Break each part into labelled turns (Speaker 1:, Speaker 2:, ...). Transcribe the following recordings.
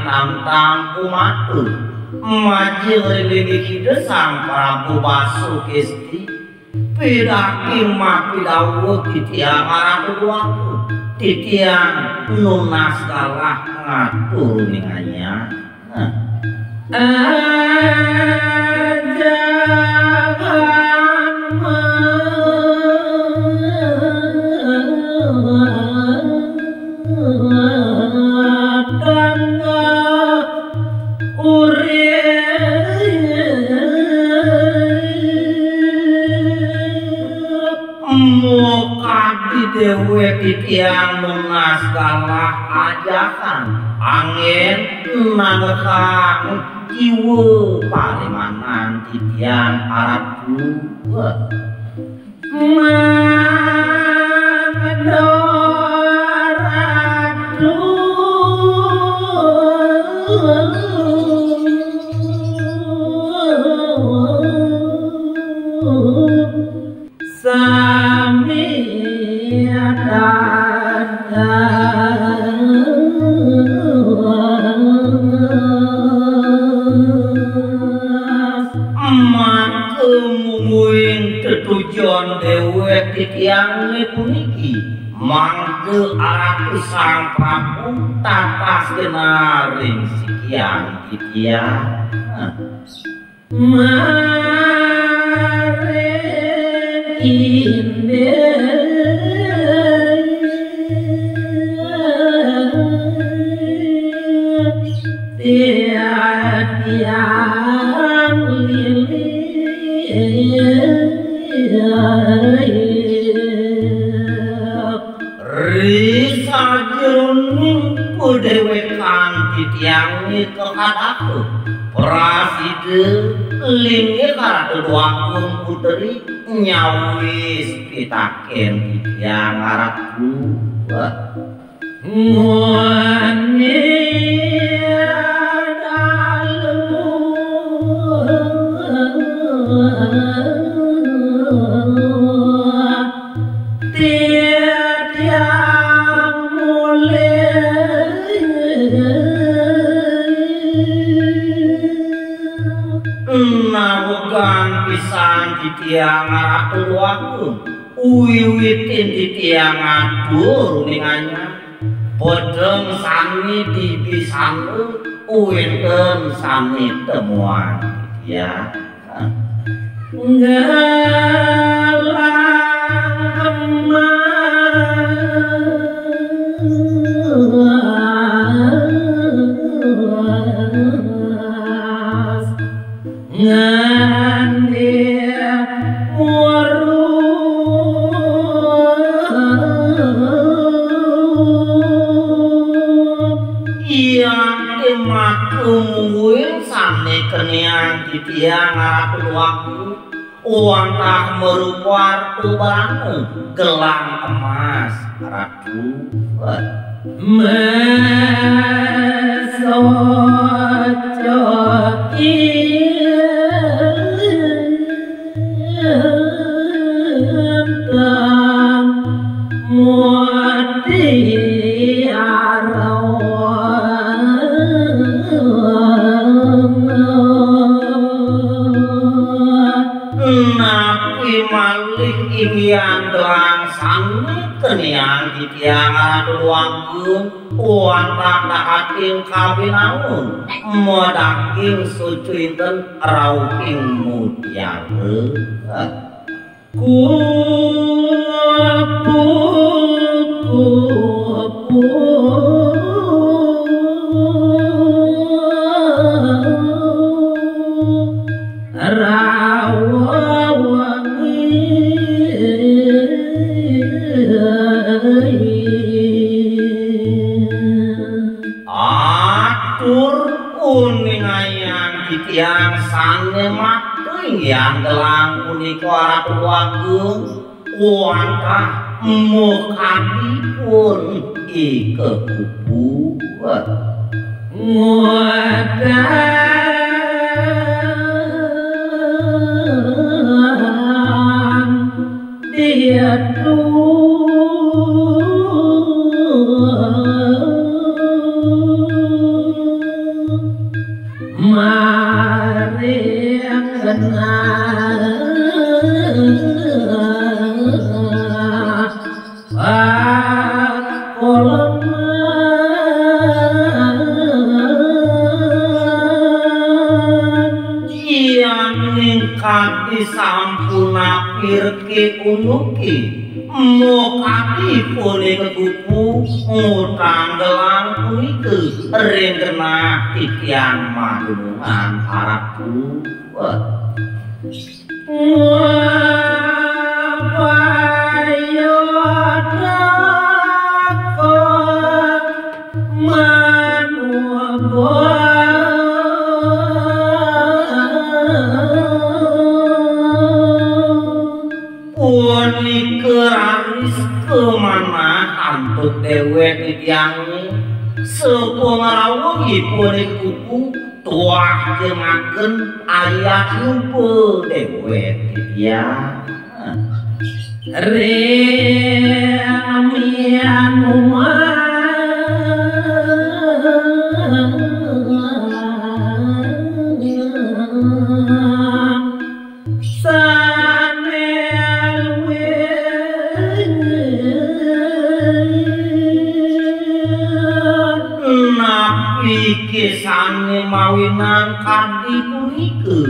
Speaker 1: Tamtam Pupuh majil lagi sang prabu basuh kesti piraki mapidawu titiang aratu waktu titiang nunas kalah ngatur ninganya dewe titiang nunas kalah ajakan angin nangekang jiwa palimanan titiang aratu mangedoratu sami tujuan dewe titiang puniki mangke aratu sang prabu tatas genaring sikian titiang maring indah tiang lili risa jroning pudewekan titiang kekadaku praside linge karatu wakun putri nyawis pitaken titiang aratu muani titiang aratu waktu wiwitin titiang adur ninganya podeng sami dibisanu uwinten sami temuan ya ngalang emas ngandia waru yang dimakumuin sane kenian titiang aratu waktu uang tak merupakan barang gelang emas ratu malih imian doang sangni keniang titiang aratu waktu uantah dakating kabinaun modaking sucuinten rauking mutiare kupu sane matuing yang gelang punika Ratu Agung wantah mukadipun ike pupuh
Speaker 2: ngodan dia mari kenal
Speaker 1: disampuna pirke unuki mukadipun ike pupuh ngutang gelang punike ring genah titiang madunungan parabu untuk dewek titiangi sepengarawangipun pupuh tuah jemaken ayat yumpul dewek titiang remian umat kisane mawinan kadi punike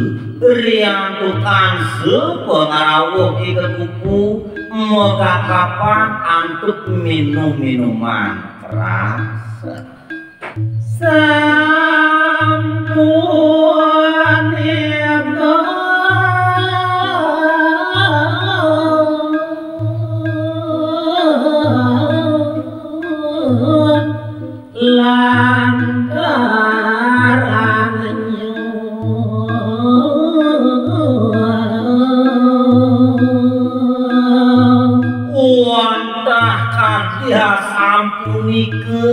Speaker 1: riantukan sepengarawuh ike pupuh moga kapan antuk minum-minuman keras sampun ego sampunike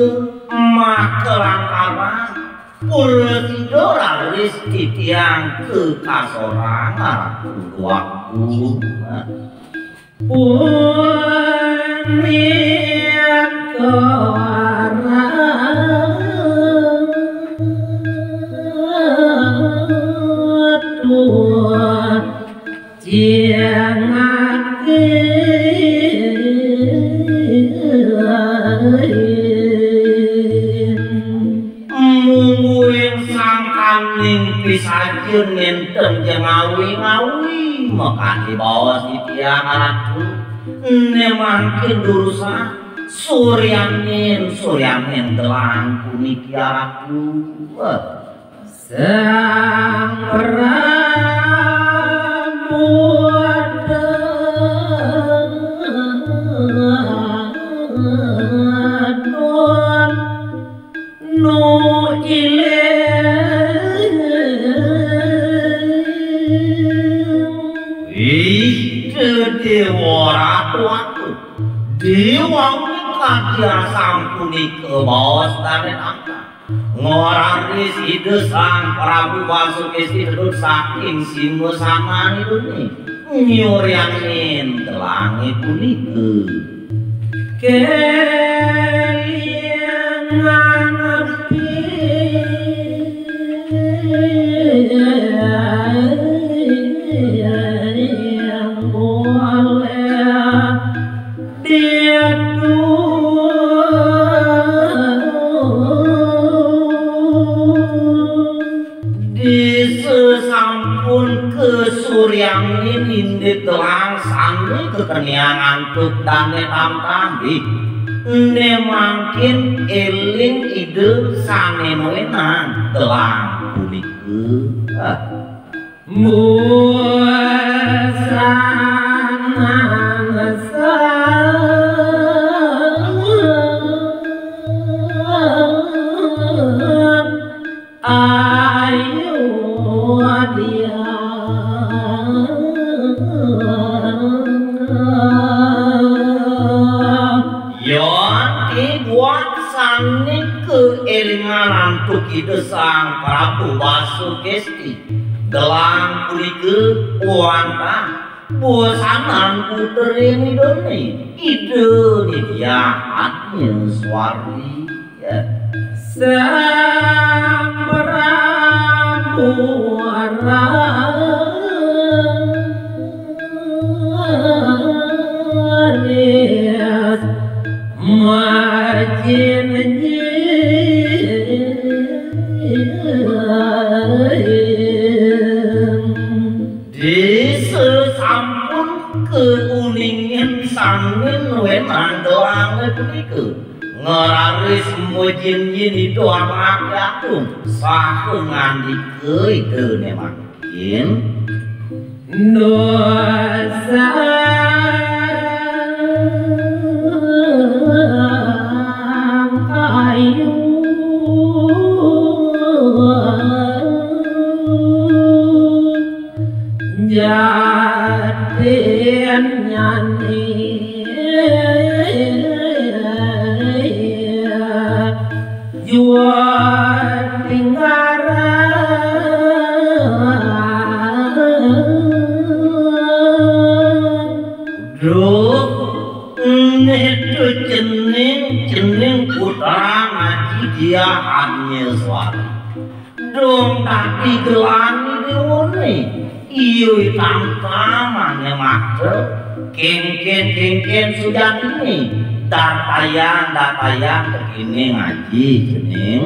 Speaker 1: mah kelantaran pursidora wis titiang kekasorangan waktu puniat tuan pisajeun ngenten jeung ngawi-ngawi maka dibawa titiang Ratu nemangkeun durusa suryamin telang puniki Ratu sang prabu adon no ile dewa Ratu dewa kadia sampuni kebos tanen angka ngorari side sang Prabu Basuki sidut saking singosangan idune nyuryanin telangi punike keliangan suryangin indit telang sangge kekenian antuk dane tamtam nemangkin eling ide sane noenan telang punike ayo dia sanike elingan tuki desang Prabu Basukesti gelang kulike wanta bosanan putri doni ide dia hatinya suari ya
Speaker 2: sang Prabu Arias majin
Speaker 1: disesampun keuningin sangin wenang doang punika ngeraris mujin-jin doang akatung sahengan dikeide makin
Speaker 2: dosa kayu jadian nyanyi jual tinggaran
Speaker 1: duh itu jening putra ngaji dia hanya suara dong tapi gelangi diuni iyo tamtamannya makro kengken sudah ini datayang begini ngaji jening